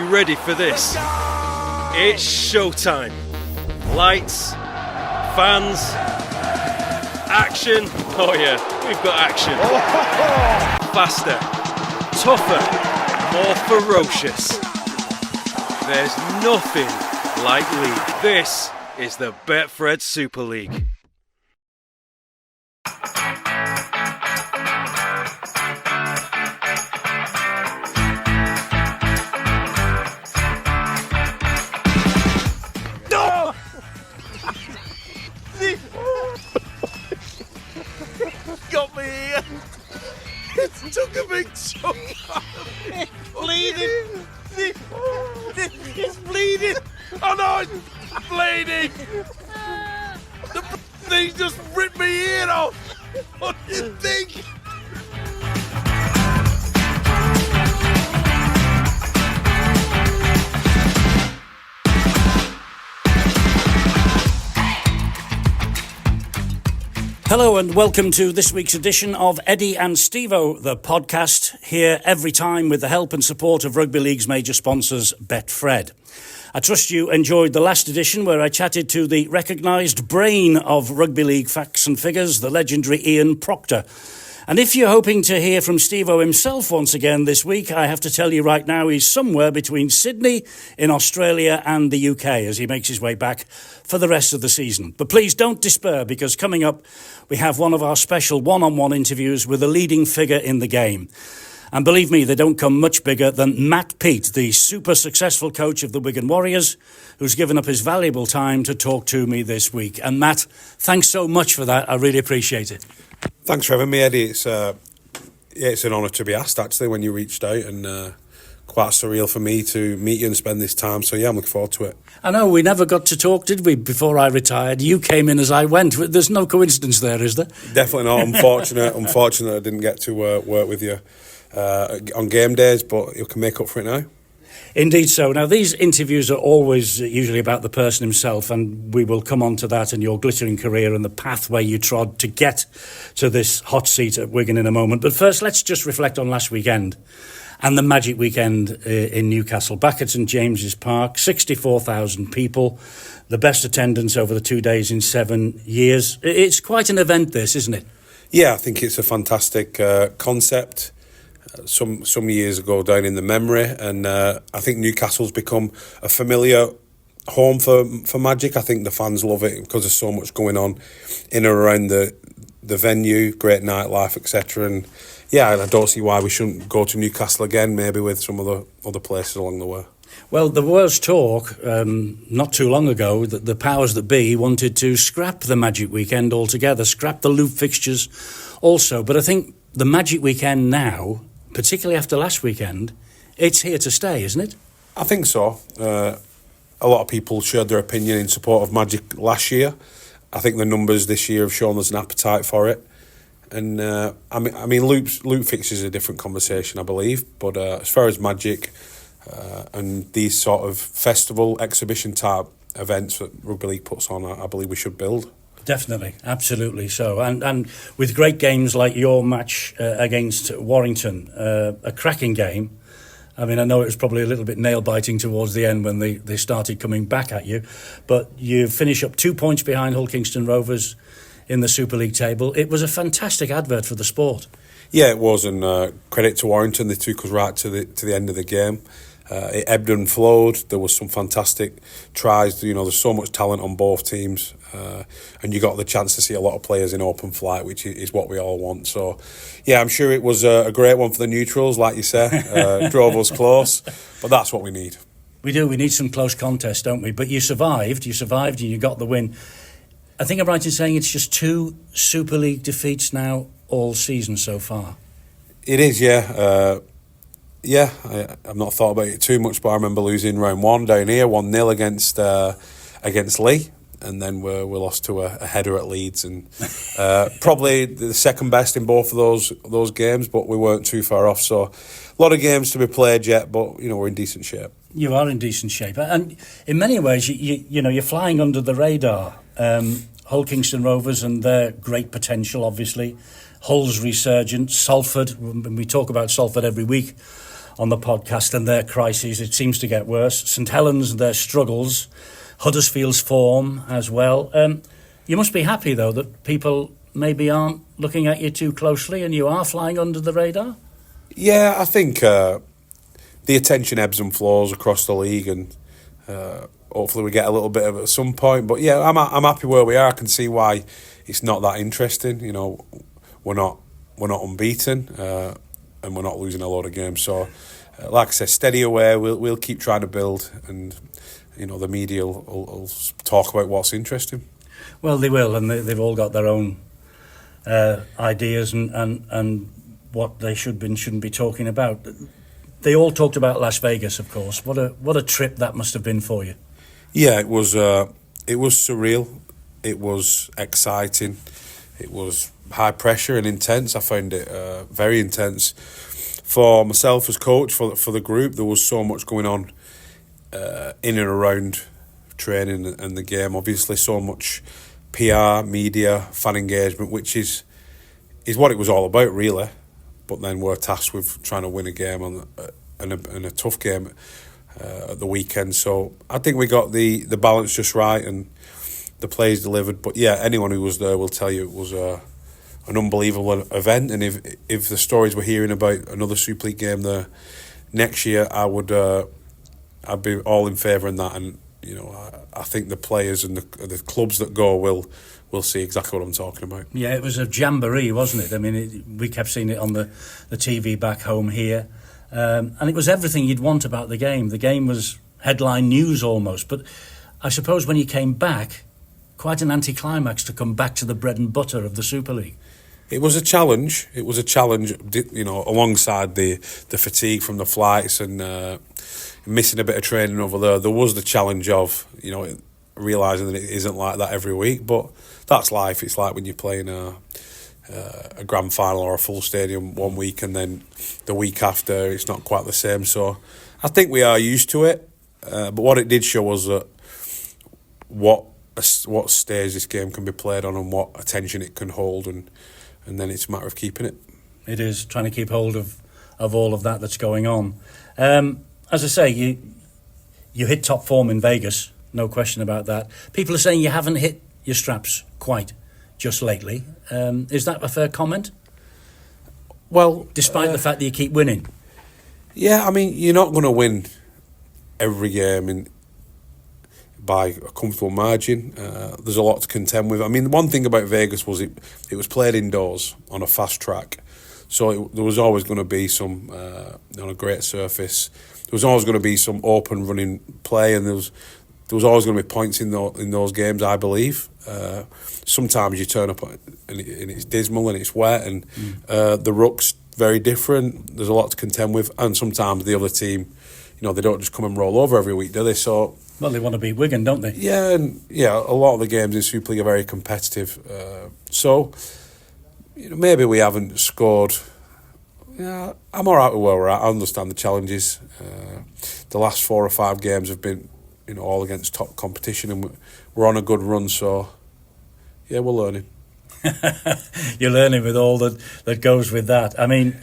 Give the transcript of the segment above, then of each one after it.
you ready for this? It's showtime. Lights, fans, action. Oh yeah, we've got action. Faster, tougher, more ferocious. There's nothing like League. This is the Betfred Super League. Got me here. It took a big chunk out of me. Bleeding. It's bleeding. Oh no, it's bleeding. The thing just ripped my ear off. What do you think? Hello and welcome to this week's edition of Eddie and Stevo, the podcast, here every time with the help and support of Rugby League's major sponsors, Betfred. I trust you enjoyed the last edition where I chatted to the recognised brain of Rugby League facts and figures, the legendary Ian Proctor. And if you're hoping to hear from Stevo himself once again this week, I have to tell you right now he's somewhere between Sydney in Australia and the UK as he makes his way back for the rest of the season. But please don't despair, because coming up we have one of our special one-on-one interviews with a leading figure in the game. And believe me, they don't come much bigger than Matt Peet, the super successful coach of the Wigan Warriors, who's given up his valuable time to talk to me this week. And Matt, thanks so much for that. I really appreciate it. Thanks for having me, Eddie. It's an honour to be asked, actually, when you reached out, and quite surreal for me to meet you and spend this time. So, yeah, I'm looking forward to it. I know, we never got to talk, did we, before I retired? You came in as I went. There's no coincidence there, is there? Definitely not. Unfortunate I didn't get to work with you on game days, but you can make up for it now. Indeed so. Now, these interviews are always usually about the person himself, and we will come on to that and your glittering career and the pathway you trod to get to this hot seat at Wigan in a moment. But first, let's just reflect on last weekend and the magic weekend in Newcastle, back at St James's Park, 64,000 people, the best attendance over the 2 days in 7 years. It's quite an event, this, isn't it? Yeah, I think it's a fantastic concept. Some years ago down in the memory, and I think Newcastle's become a familiar home for Magic. I think the fans love it because there's so much going on in and around the venue, great nightlife, etc. And yeah, I don't see why we shouldn't go to Newcastle again, maybe with some other places along the way. Well, there was talk not too long ago that the powers that be wanted to scrap the Magic Weekend altogether, scrap the loop fixtures also. But I think the Magic Weekend now, particularly after last weekend, it's here to stay, isn't it? I think so. A lot of people shared their opinion in support of Magic last year. I think the numbers this year have shown there's an appetite for it. And I mean, loop fixes is a different conversation, I believe. But as far as Magic and these sort of festival, exhibition type events that Rugby League puts on, I believe we should build. Definitely, absolutely so. And with great games like your match against Warrington, a cracking game. I mean, I know it was probably a little bit nail-biting towards the end when they started coming back at you, but you finish up 2 points behind Hull Kingston Rovers in the Super League table. It was a fantastic advert for the sport. Yeah, it was, and credit to Warrington, they took us right to the end of the game. It ebbed and flowed. There was some fantastic tries. You know, there's so much talent on both teams, and you got the chance to see a lot of players in open flight, which is what we all want. So, yeah, I'm sure it was a great one for the neutrals, like you say. Drove us close, but that's what we need. We do. We need some close contests, don't we? But you survived, and you got the win. I think I'm right in saying it's just 2 Super League defeats now all season so far. It is, yeah. I've not thought about it too much, but I remember losing round 1 down here, 1-0 against Lee, and then we lost to a header at Leeds, and probably the second best in both of those games, but we weren't too far off. So a lot of games to be played yet, but you know, we're in decent shape. You are in decent shape, and in many ways, you know, you're flying under the radar. Hull Kingston Rovers and their great potential, obviously. Hull's resurgence, Salford. We talk about Salford every week on the podcast and their crises. It seems to get worse. St Helens and their struggles, Huddersfield's form as well. You must be happy, though, that people maybe aren't looking at you too closely and you are flying under the radar? Yeah, I think the attention ebbs and flows across the league, and hopefully we get a little bit of it at some point. But yeah, I'm happy where we are. I can see why it's not that interesting. You know, we're not unbeaten, and we're not losing a lot of games. So, like I said, steady away. We'll keep trying to build, and you know the media will talk about what's interesting. Well, they will, and they've all got their own ideas and what they should be and shouldn't be talking about. They all talked about Las Vegas, of course. What a trip that must have been for you. Yeah, it was surreal. It was exciting. It was high pressure and intense. I found it very intense for myself as coach, for the group. There was so much going on in and around training and the game. Obviously, so much PR, media, fan engagement, which is what it was all about, really. But then we're tasked with trying to win a game and a tough game at the weekend. So I think we got the balance just right and the players delivered. But yeah, anyone who was there will tell you it was an unbelievable event. And if the stories we're hearing about another Super League game there next year, I'd be all in favour in that. And you know, I think the players and the clubs that go will see exactly what I'm talking about. Yeah, it was a jamboree, wasn't it? I mean, we kept seeing it on the TV back home here. And it was everything you'd want about the game. The game was headline news almost. But I suppose when you came back, quite an anticlimax to come back to the bread and butter of the Super League. It was a challenge. You know, alongside the fatigue from the flights and missing a bit of training over there. There was the challenge of, you know, realising that it isn't like that every week. But that's life. It's like when you're playing a grand final or a full stadium one week and then the week after it's not quite the same. So I think we are used to it. But what it did show was that what stage this game can be played on and what attention it can hold, and then it's a matter of keeping it. It is, trying to keep hold of all of that's going on. As I say, you hit top form in Vegas, no question about that. People are saying you haven't hit your straps quite just lately. Is that a fair comment? Well, despite the fact that you keep winning. Yeah, I mean, you're not going to win every game by a comfortable margin. There's a lot to contend with. I mean, one thing about Vegas was it was played indoors on a fast track, so there was always going to be some on a great surface. There was always going to be some open running play, and there was always going to be points in those games, I believe. Sometimes you turn up and it's dismal and it's wet, and the ruck's very different. There's a lot to contend with, and sometimes the other team, you know, they don't just come and roll over every week, do they? So, well, they want to beat Wigan, don't they? Yeah, and a lot of the games in Super League are very competitive. So, you know, maybe we haven't scored. Yeah, I'm all right with where we're at. I understand the challenges. The last 4 or 5 games have been, you know, all against top competition, and we're on a good run. So, yeah, we're learning. You're learning with all that goes with that. I mean,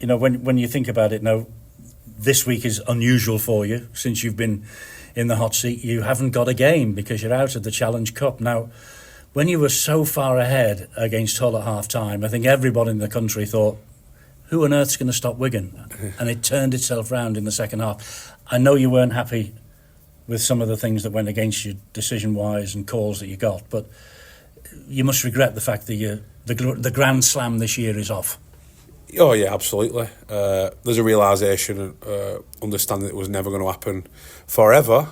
you know, when you think about it now, this week is unusual for you since you've been in the hot seat. You haven't got a game because you're out of the Challenge Cup. Now, when you were so far ahead against Hull at half-time, I think everybody in the country thought, who on earth's going to stop Wigan? And it turned itself round in the second half. I know you weren't happy with some of the things that went against you decision-wise and calls that you got, but you must regret the fact that the Grand Slam this year is off. Oh yeah, absolutely. There's a realisation, understanding that it was never going to happen forever,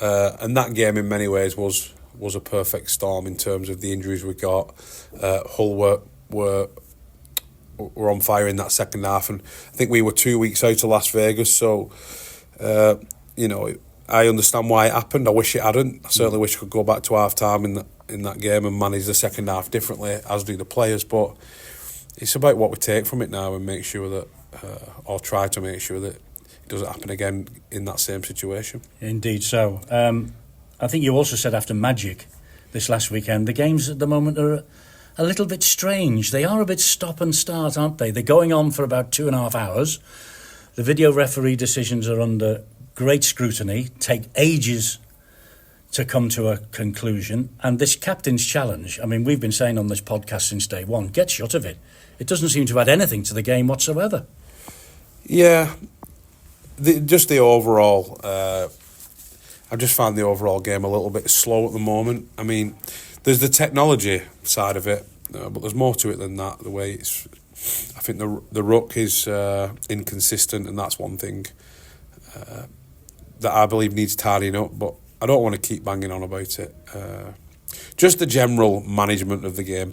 and that game in many ways was a perfect storm in terms of the injuries we got. Hull were on fire in that second half, and I think we were 2 weeks out of Las Vegas. So, you know, I understand why it happened. I wish it hadn't. I certainly wish I could go back to half time in that game and manage the second half differently, as do the players. But it's about what we take from it now and make sure that, or try to make sure that it doesn't happen again in that same situation. Indeed so. I think you also said after Magic this last weekend, the games at the moment are a little bit strange. They are a bit stop and start, aren't they? They're going on for about 2.5 hours. The video referee decisions are under great scrutiny, take ages to come to a conclusion. And this captain's challenge, I mean, we've been saying on this podcast since day one, get shut of it. It doesn't seem to add anything to the game whatsoever. Yeah, the overall... I just find the overall game a little bit slow at the moment. I mean, there's the technology side of it, but there's more to it than that. The way it's... I think the ruck is inconsistent, and that's one thing that I believe needs tidying up, but I don't want to keep banging on about it. Just the general management of the game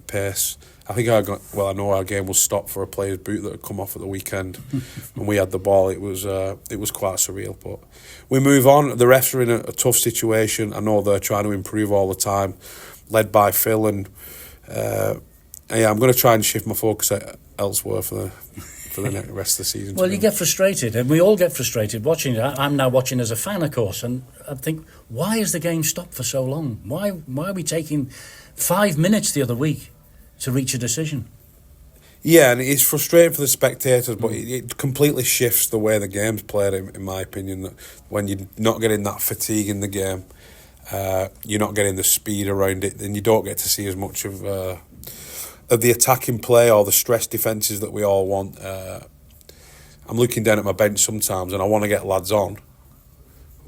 pace. I think I know our game was stopped for a player's boot that had come off at the weekend, and we had the ball. It was quite surreal, but we move on. The refs are in a tough situation. I know they're trying to improve all the time, led by Phil, and I'm going to try and shift my focus elsewhere for the rest of the season. Well, you get frustrated, and we all get frustrated watching it. I'm now watching as a fan, of course, and I think, why is the game stopped for so long? Why are we taking 5 minutes the other week to reach a decision? Yeah, and it's frustrating for the spectators, but it completely shifts the way the game's played, in my opinion. That when you're not getting that fatigue in the game, you're not getting the speed around it, then you don't get to see as much of the attacking play or the stress defences that we all want. I'm looking down at my bench sometimes and I want to get lads on,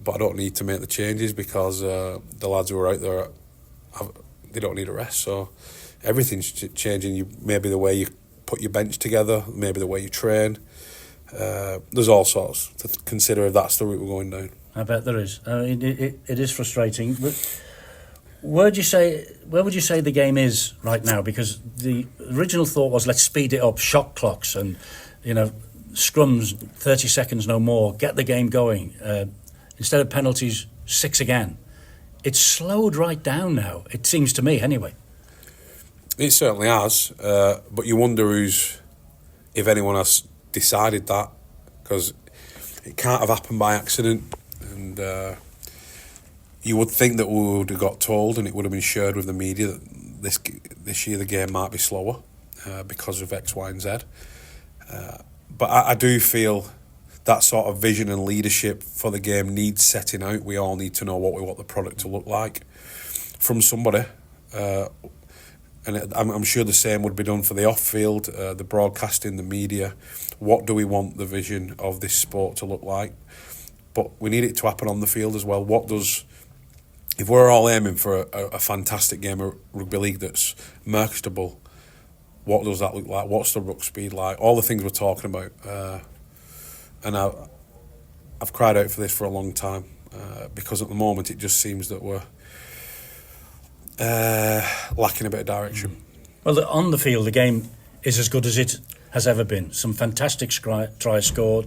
but I don't need to make the changes because the lads who are out there, they don't need a rest. So everything's changing. Maybe the way you put your bench together, maybe the way you train. There's all sorts to consider if that's the route we're going down. I bet there is. It is frustrating. But where would you say the game is right now? Because the original thought was, let's speed it up, shot clocks and scrums, 30 seconds no more, get the game going. Instead of penalties, 6 again. It's slowed right down now, it seems to me anyway. It certainly has, but you wonder if anyone has decided that, because it can't have happened by accident, and you would think that we would have got told and it would have been shared with the media that this year the game might be slower because of X, Y and Z. But I do feel that sort of vision and leadership for the game needs setting out. We all need to know what we want the product to look like from somebody. And I'm sure the same would be done for the off-field, the broadcasting, the media. What do we want the vision of this sport to look like? But we need it to happen on the field as well. If we're all aiming for a fantastic game of rugby league that's marketable, what does that look like? What's the ruck speed like? All the things we're talking about. And I've cried out for this for a long time because at the moment it just seems that we're lacking a bit of direction. Well, on the field, the game is as good as it has ever been. Some fantastic tries scored,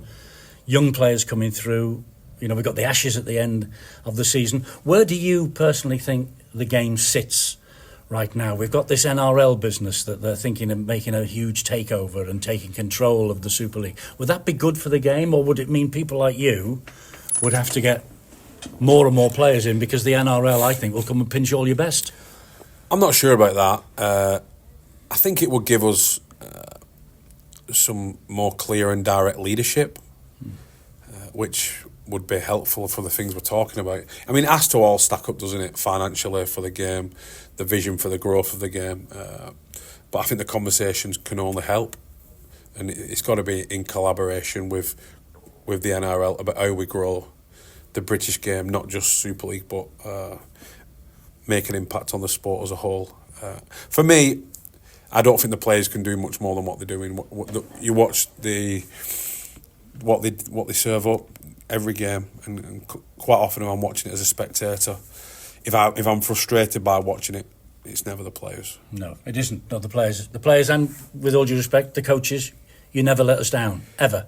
young players coming through. We've got the Ashes at the end of the season. Where do you personally think the game sits right now? We've got this NRL business that they're thinking of making a huge takeover and taking control of the Super League. Would that be good for the game, or would it mean people like you would have to get more and more players in because the NRL, I think, will come and pinch all your best? I'm not sure about that. I think it would give us some more clear and direct leadership, which would be helpful for the things we're talking about. I mean, it has to all stack up, doesn't it, financially for the game, the vision for the growth of the game. But I think the conversations can only help, and it's got to be in collaboration with the NRL about how we grow the British game, not just Super League, but make an impact on the sport as a whole. For me, I don't think the players can do much more than what they're doing. You watch what they serve up every game, and quite often when I'm watching it as a spectator, if I'm frustrated by watching it, it's never the players. No, it isn't. Not the players. The players, and with all due respect, the coaches, you never let us down. Ever.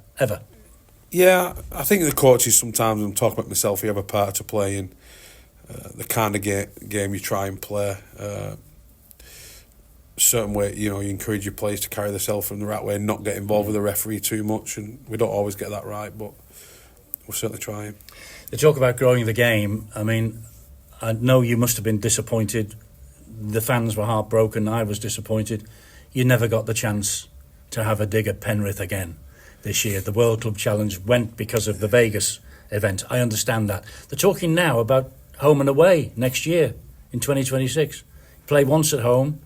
Yeah, I think the coaches sometimes, I'm talking about myself, you have a part to play in the kind of game you try and play. Certain way, you encourage your players to carry themselves in the right way and not get involved with the referee too much, and we don't always get that right, but we're certainly trying. They talk about growing the game. I mean, I know you must have been disappointed. The fans were heartbroken. I was disappointed. You never got the chance to have a dig at Penrith again. this year. The World Club Challenge went because of the Vegas event. I understand that. They're talking now about home and away next year in 2026. Play once at home,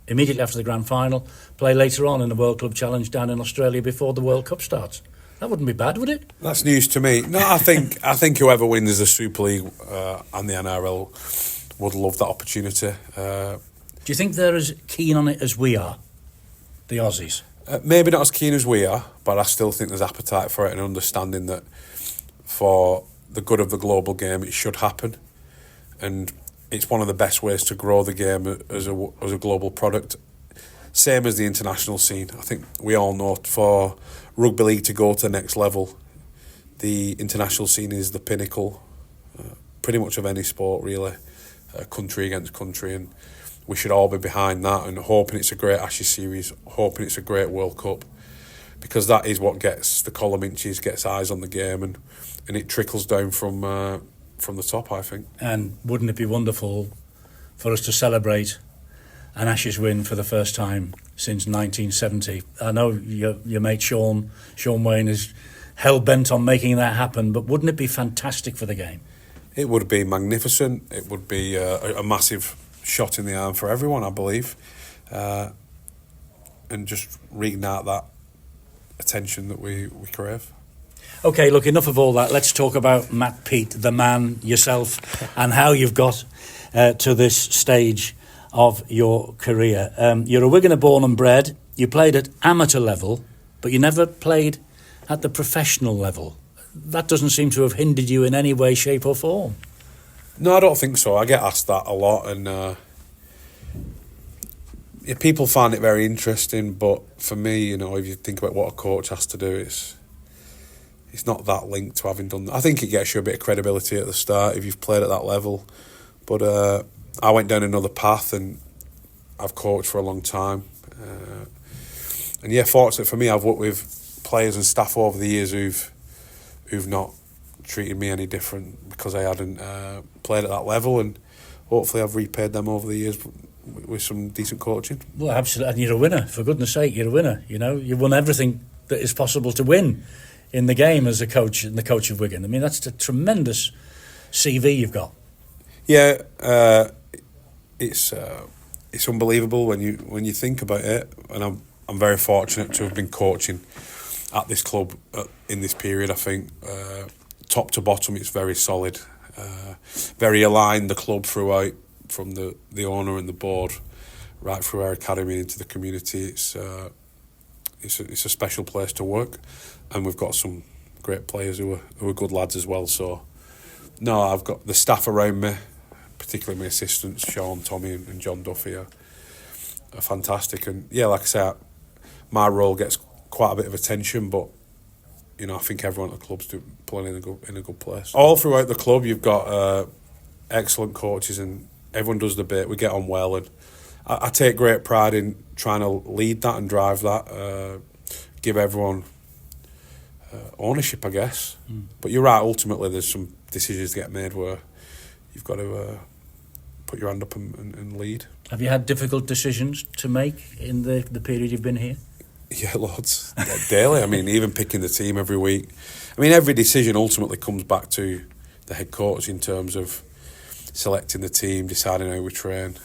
immediately after the grand final, play later on in the World Club Challenge down in Australia before the World Cup starts. That wouldn't be bad, would it? That's news to me. No, I think whoever wins the Super League and the NRL would love that opportunity. Do you think they're as keen on it as we are, the Aussies? Maybe not as keen as we are, but I still think there's appetite for it and understanding that for the good of the global game, it should happen. And it's one of the best ways to grow the game as a global product. Same as the international scene. I think we all know for rugby league to go to the next level, the international scene is the pinnacle, pretty much of any sport really, country against country, and we should all be behind that and hoping it's a great Ashes series, hoping it's a great World Cup, because that is what gets the column inches, gets eyes on the game, and it trickles down from the top, I think. And wouldn't it be wonderful for us to celebrate an Ashes win for the first time since 1970? I know your mate Sean Wayne is hell-bent on making that happen, but wouldn't it be fantastic for the game? It would be magnificent. It would be a massive shot in the arm for everyone, I believe, and just reignite that attention that we crave. OK, look, enough of all that. Let's talk about Matt Peet, the man, yourself, and how you've got to this stage of your career. You're a Wiganer born and bred. You played at amateur level, but you never played at the professional level. That doesn't seem to have hindered you in any way, shape or form. No, I don't think so. I get asked that a lot, and people find it very interesting, but for me, if you think about what a coach has to do, it's not that linked to having done that. I think it gets you a bit of credibility at the start if you've played at that level, but I went down another path and I've coached for a long time. And yeah, fortunate for me, I've worked with players and staff over the years who've not treated me any different because I hadn't played at that level, and hopefully I've repaid them over the years with some decent coaching. Well, absolutely, and you're a winner, for goodness sake, you're a winner. You won everything that is possible to win in the game as a coach and the coach of Wigan. I mean, that's a tremendous CV you've got. Yeah, it's unbelievable when you think about it, and I'm very fortunate to have been coaching at this club in this period. I think top to bottom, it's very solid, very aligned. The club throughout, from the owner and the board, right through our academy into the community. It's a special place to work, and we've got some great players who are good lads as well. So, no, I've got the staff around me, particularly my assistants, Sean, Tommy and John Duffy are fantastic. And yeah, like I say, my role gets quite a bit of attention, but I think everyone at the club's playing in a good place. All throughout the club, you've got excellent coaches, and everyone does the bit. We get on well, and I take great pride in trying to lead that and drive that, give everyone ownership, I guess. But you're right, ultimately there's some decisions that get made where you've got to put your hand up and lead. Have you had difficult decisions to make in the period you've been here? Yeah, loads. Daily. I mean, even picking the team every week. I mean, every decision ultimately comes back to the head coach in terms of selecting the team, deciding how we train,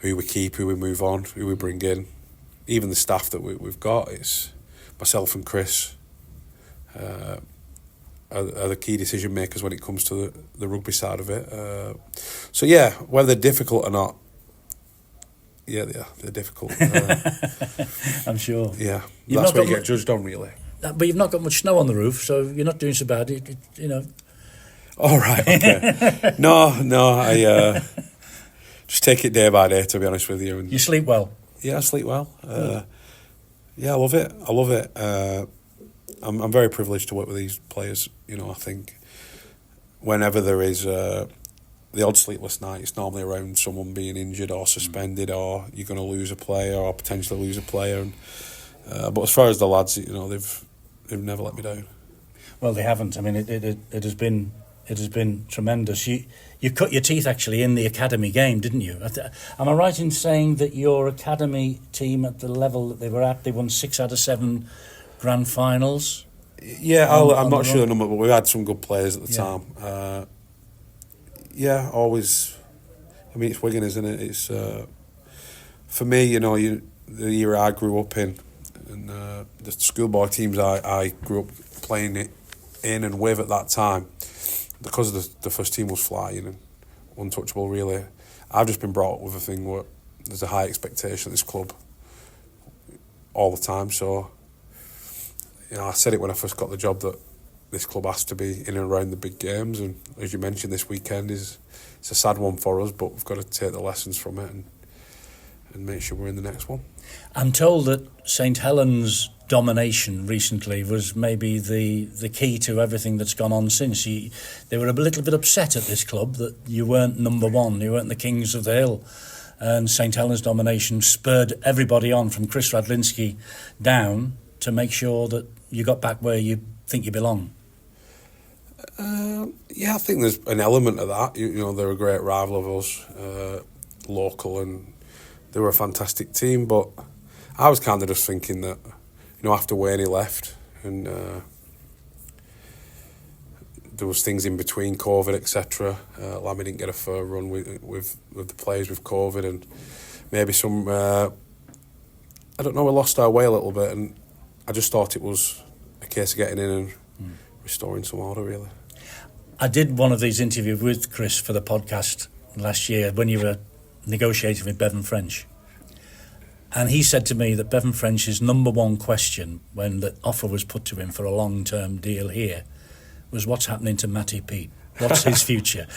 who we keep, who we move on, who we bring in. Even the staff that we've got, it's myself and Chris are the key decision makers when it comes to the rugby side of it. So yeah, whether they're difficult or not, yeah, they're difficult. I'm sure. Yeah, that's what you get judged on, really. But you've not got much snow on the roof, so you're not doing so bad. All right. Okay. No. I just take it day by day, to be honest with you. And you sleep well. Yeah, I sleep well. Yeah, I love it. I'm very privileged to work with these players. I think whenever there is the odd sleepless night, it's normally around someone being injured or suspended, or you're going to lose a player or potentially lose a player. And, but as far as the lads, they've never let me down. Well, they haven't. I mean, it has been tremendous. You cut your teeth actually in the academy game, didn't you? Am I right in saying that your academy team at the level that they were at, they won 6 out of 7 grand finals. Yeah, I'm not sure the number, but we had some good players at the time. Yeah, always. I mean, it's Wigan, isn't it? It's for me, you know, the era I grew up in, and the schoolboy teams I grew up playing it in and with at that time, because the first team was flying and untouchable. Really, I've just been brought up with a thing where there's a high expectation at this club all the time. So, you know, I said it when I first got the job that this club has to be in and around the big games, and as you mentioned, this weekend it's a sad one for us, but we've got to take the lessons from it and make sure we're in the next one. I'm told that St Helens' domination recently was maybe the key to everything that's gone on since. They were a little bit upset at this club that you weren't number one, you weren't the kings of the hill, and St Helens' domination spurred everybody on from Chris Radlinski down to make sure that you got back where you think you belong. Yeah, I think there's an element of that. You know, they're a great rival of us, local, and they were a fantastic team. But I was kind of just thinking that, you know, after Wayne left, and there was things in between COVID, etc. Lammy didn't get a fair run with the players with COVID, and maybe some. I don't know. We lost our way a little bit, and I just thought it was a case of getting in and restoring some order, really. I did one of these interviews with Chris for the podcast last year when you were negotiating with Bevan French. And he said to me that Bevan French's number one question when the offer was put to him for a long-term deal here was, what's happening to Matty Peet? What's his future?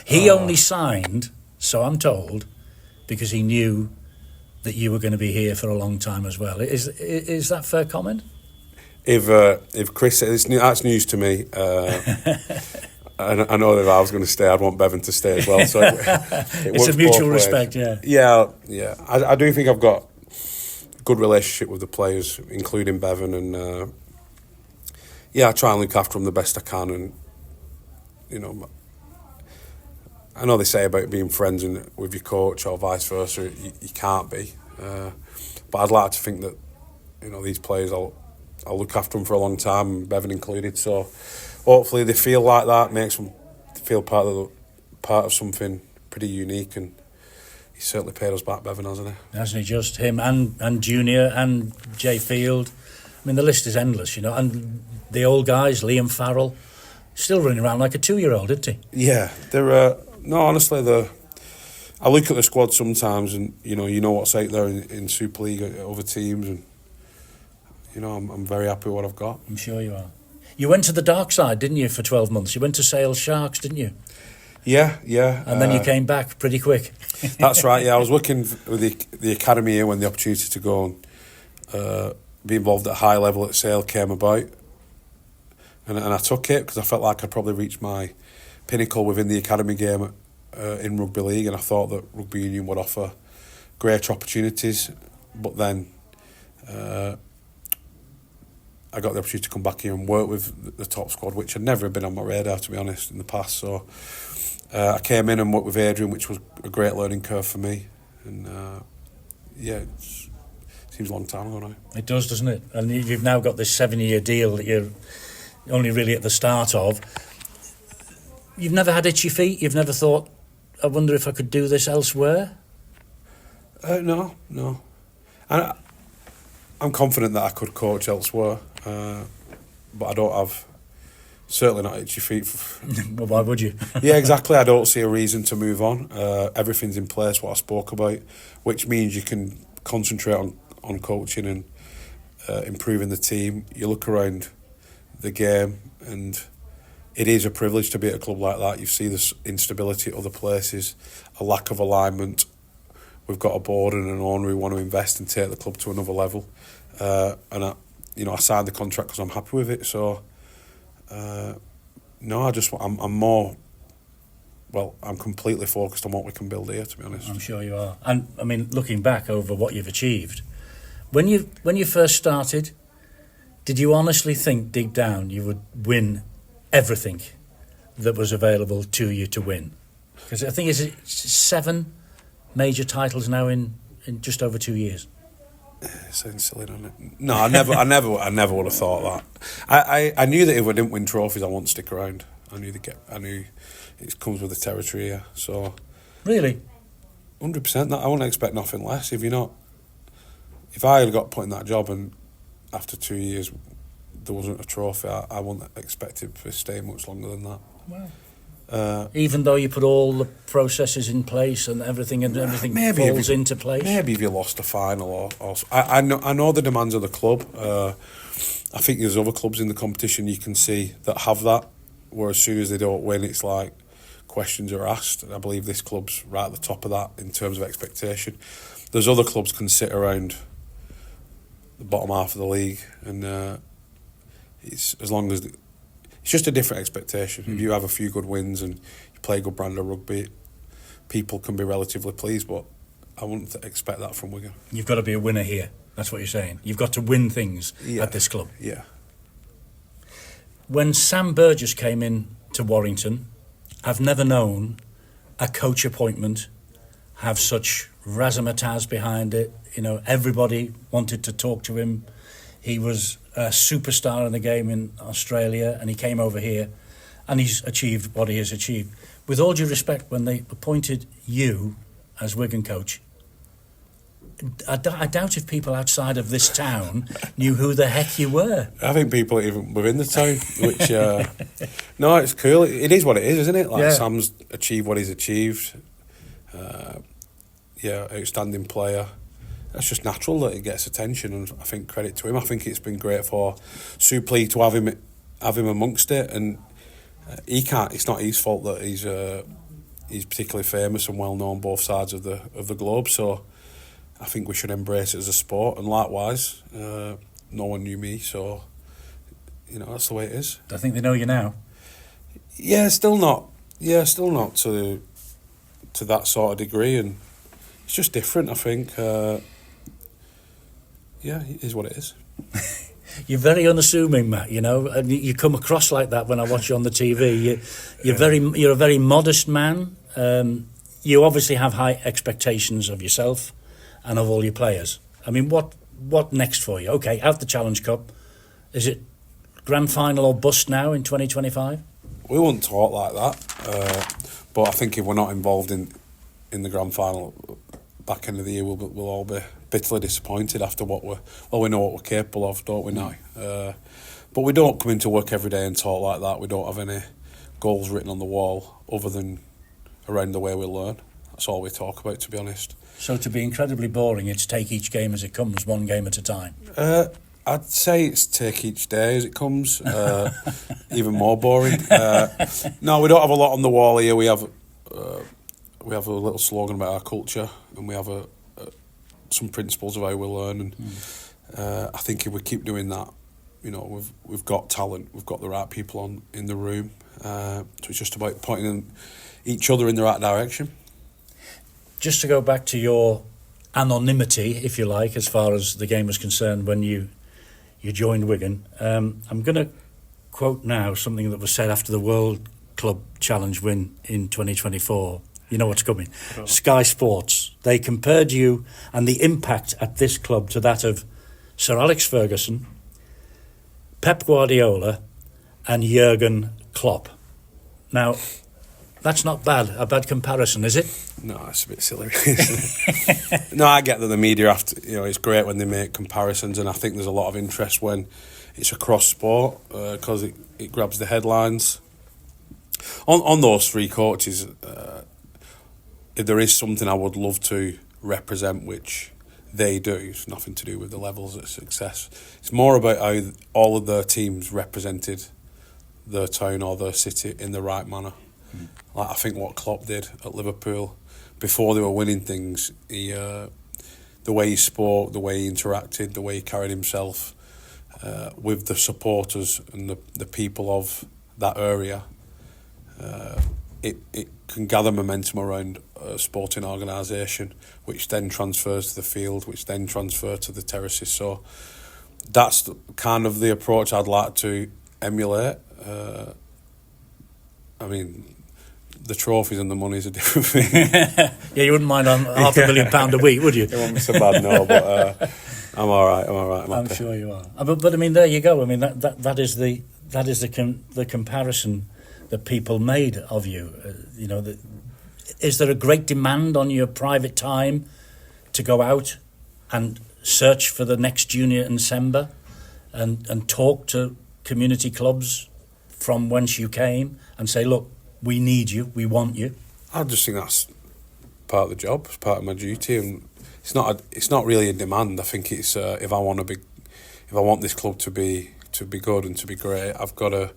He only signed, so I'm told, because he knew that you were going to be here for a long time as well. Is that fair comment? If Chris says that's news to me, I know that if I was going to stay, I'd want Bevan to stay as well. So it's a mutual respect, yeah. Yeah. I do think I've got a good relationship with the players, including Bevan, and I try and look after them the best I can. And you know, I know they say about being friends and with your coach or vice versa, you can't be. But I'd like to think that, you know, these players, I'll look after them for a long time, Bevan included. So hopefully they feel like that, makes them feel part of something pretty unique. And he's certainly paid us back, Bevan, hasn't he? Hasn't he? Just him and Junior and Jay Field. I mean, the list is endless, you know. And the old guys, Liam Farrell, still running around like a 2-year-old, isn't he? Yeah, they're honestly, I look at the squad sometimes, and you know what's out there in Super League, other teams, and you know, I'm very happy with what I've got. I'm sure you are. You went to the dark side, didn't you, for 12 months? You went to Sale Sharks, didn't you? Yeah. And then you came back pretty quick. That's right, yeah. I was working with the academy here when the opportunity to go and be involved at a high level at Sale came about. And I took it because I felt like I'd probably reached my pinnacle within the academy game in rugby league, and I thought that rugby union would offer greater opportunities. But then I got the opportunity to come back here and work with the top squad, which had never been on my radar, to be honest, in the past. So I came in and worked with Adrian, which was a great learning curve for me. And it seems a long time ago now. It does, doesn't it? And you've now got this 7-year deal that you're only really at the start of. You've never had itchy feet? You've never thought, I wonder if I could do this elsewhere? No. And I'm confident that I could coach elsewhere, but I don't have, certainly not itchy feet. Well, why would you? Yeah, exactly. I don't see a reason to move on. Everything's in place, what I spoke about, which means you can concentrate on coaching and improving the team. You look around the game, and it is a privilege to be at a club like that. You see this instability at other places, a lack of alignment. We've got a board and an owner who want to invest and take the club to another level. And I signed the contract because I'm happy with it. So, I'm completely focused on what we can build here, to be honest. I'm sure you are. And I mean, looking back over what you've achieved, when you first started, did you honestly think deep down you would win everything that was available to you to win? Because I think it's 7 major titles now in just over 2 years. Sounds silly, doesn't it? No, I never would have thought that. I knew that if I didn't win trophies, I wouldn't stick around. I knew it comes with the territory here. So Really? 100%. I wouldn't expect nothing less. If I had got put in that job and after 2 years there wasn't a trophy, I wouldn't expect it to stay much longer than that. Wow. Even though you put all the processes in place and everything falls into place? Maybe if you lost a final or I know the demands of the club. I think there's other clubs in the competition you can see that have that, where as soon as they don't win, it's like questions are asked. And I believe this club's right at the top of that in terms of expectation. There's other clubs can sit around the bottom half of the league, and it's as long as it's just a different expectation. If you have a few good wins and you play a good brand of rugby, people can be relatively pleased, but I wouldn't expect that from Wigan. You've got to be a winner here. That's what you're saying. You've got to win things at this club. Yeah. When Sam Burgess came in to Warrington, I've never known a coach appointment have such razzmatazz behind it. You know, everybody wanted to talk to him. He was a superstar in the game in Australia, and he came over here, and he's achieved what he has achieved. With all due respect, when they appointed you as Wigan coach, I doubt if people outside of this town knew who the heck you were. I think people even within the town, which no, it's cool. It is what it is, isn't it? Like Sam's achieved what he's achieved. Outstanding player. That's just natural that he gets attention, and I think credit to him. I think it's been great for Suplee to have him amongst it, and he can't. It's not his fault that he's particularly famous and well known both sides of the globe. So I think we should embrace it as a sport, and likewise, no one knew me, so that's the way it is. I think they know you now. Yeah, still not to that sort of degree, and it's just different. I think. It is what it is. You're very unassuming, Matt, and you come across like that when I watch you on the TV. You're a very modest man. You obviously have high expectations of yourself and of all your players. I mean, what next for you? Okay, out the Challenge Cup. Is it grand final or bust now in 2025? We wouldn't talk like that, but I think if we're not involved in the grand final back end of the year, we'll all be bitterly disappointed after we know what we're capable of, don't we now? But we don't come into work every day and talk like that. We don't have any goals written on the wall other than around the way we learn. That's all we talk about, to be honest. So to be incredibly boring, it's take each game as it comes, one game at a time? I'd say it's take each day as it comes, even more boring. No, we don't have a lot on the wall here. We have a little slogan about our culture, and we have some principles of how we learn, and I think if we keep doing that, we've got talent, we've got the right people in the room, so it's just about pointing each other in the right direction. Just to go back to your anonymity, if you like, as far as the game was concerned when you joined Wigan, I'm going to quote now something that was said after the World Club Challenge win in 2024. You know what's coming. Sky Sports, they compared you and the impact at this club to that of Sir Alex Ferguson, Pep Guardiola and Jurgen Klopp. Now, that's not a bad comparison, is it? No, it's a bit silly. No, I get that the media it's great when they make comparisons, and I think there's a lot of interest when it's across sport because it grabs the headlines. On those three coaches, if there is something I would love to represent, which they do, it's nothing to do with the levels of success. It's more about how all of their teams represented their town or their city in the right manner. Like I think what Klopp did at Liverpool before they were winning things, the way he spoke, the way he interacted, the way he carried himself with the supporters and the people of that area, it can gather momentum around a sporting organisation, which then transfers to the field, which then transfers to the terraces. So that's kind of the approach I'd like to emulate. I mean, the trophies and the money is a different thing. Yeah, you wouldn't mind on £500,000 a week, would you? It wouldn't be so bad, no. But I'm all right. I'm I'm happy. sure you are. But I mean, there you go. I mean, that is the comparison that people made of you. Is there a great demand on your private time to go out and search for the next junior and Sember and talk to community clubs from whence you came and say, look, we need you, we want you? I just think that's part of the job, it's part of my duty, and it's not really a demand. I think it's if I want this club to be good and to be great, I've got to,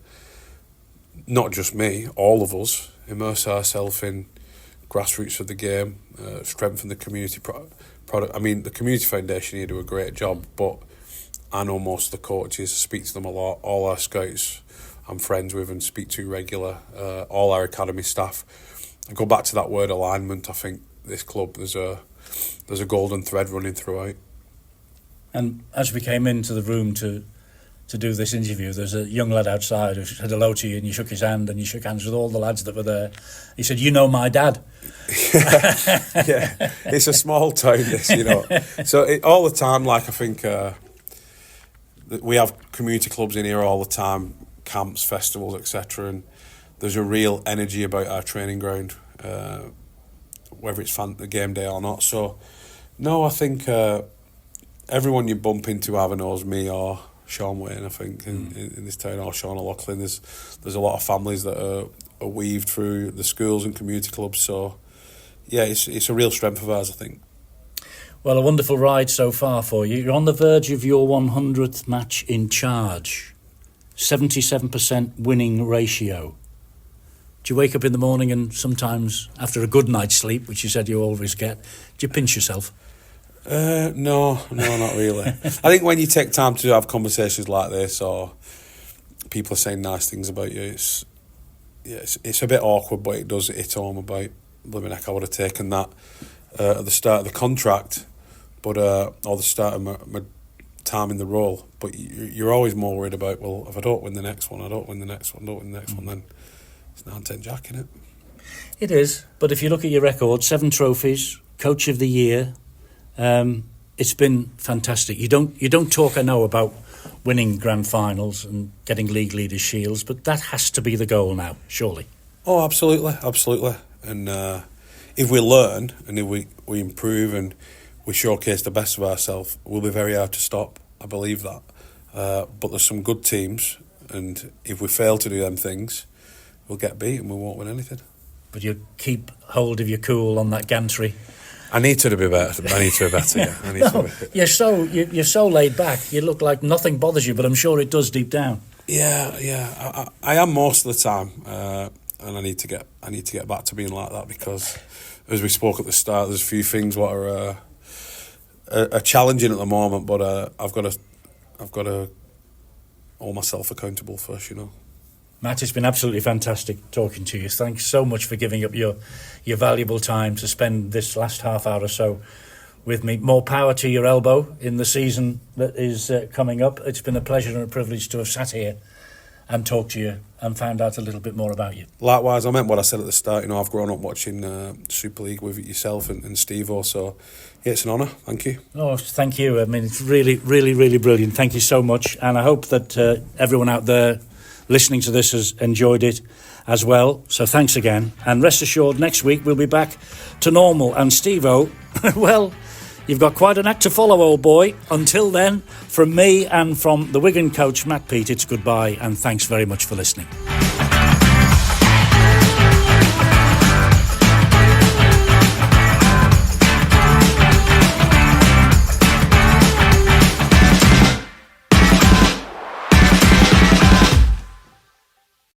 not just me, all of us, immerse ourselves in grassroots of the game, strengthen the community product. I mean, the community foundation here do a great job, but I know most of the coaches, speak to them a lot. All our scouts I'm friends with and speak to regular, all our academy staff. I go back to that word alignment. I think this club, there's a golden thread running throughout. And as we came into the room to do this interview, there's a young lad outside who said hello to you, and you shook his hand, and you shook hands with all the lads that were there. He said, "You know my dad." Yeah, it's a small town, this, So all the time, like, I think we have community clubs in here all the time, camps, festivals, etc. And there's a real energy about our training ground, whether it's the game day or not. So, no, I think everyone you bump into either knows me or Sean Wayne, I think, in this town, or Sean O'Loughlin. There's a lot of families that are weaved through the schools and community clubs. So, yeah, it's a real strength of ours, I think. Well, a wonderful ride so far for you. You're on the verge of your 100th match in charge. 77% winning ratio. Do you wake up in the morning and sometimes, after a good night's sleep, which you said you always get, do you pinch yourself? No, not really. I think when you take time to have conversations like this, or people are saying nice things about you, it's a bit awkward, but it does hit home about, blimey heck, I would have taken that at the start of the contract, but or the start of my time in the role. But you're always more worried about, well, if I don't win the next one, then it's an antenna jack, innit? It is, but if you look at your record, 7 trophies, Coach of the Year, it's been fantastic. You don't talk, I know, about winning grand finals and getting league leaders shields, but that has to be the goal now, surely. Oh, absolutely. And if we learn and if we improve and we showcase the best of ourselves, we'll be very hard to stop. I believe that. But there's some good teams, and if we fail to do them things, we'll get beat and we won't win anything. But you keep hold of your cool on that gantry. I need to be better. Yeah. You're so laid back. You look like nothing bothers you, but I'm sure it does deep down. Yeah. I am most of the time, and I need to get back to being like that, because, as we spoke at the start, there's a few things what are challenging at the moment. But I've got to hold myself accountable first, Matt, it's been absolutely fantastic talking to you. Thanks so much for giving up your valuable time to spend this last half hour or so with me. More power to your elbow in the season that is coming up. It's been a pleasure and a privilege to have sat here and talked to you and found out a little bit more about you. Likewise, I meant what I said at the start. I've grown up watching Super League with yourself and Stevo, so yeah, it's an honour. Thank you. Oh, thank you. I mean, it's really, really, really brilliant. Thank you so much, and I hope that everyone out there listening to this has enjoyed it as well. So thanks again, and rest assured, next week we'll be back to normal. And Stevo, well, you've got quite an act to follow, old boy. Until then, from me and from the Wigan coach, Matt Peet, it's goodbye, and thanks very much for listening.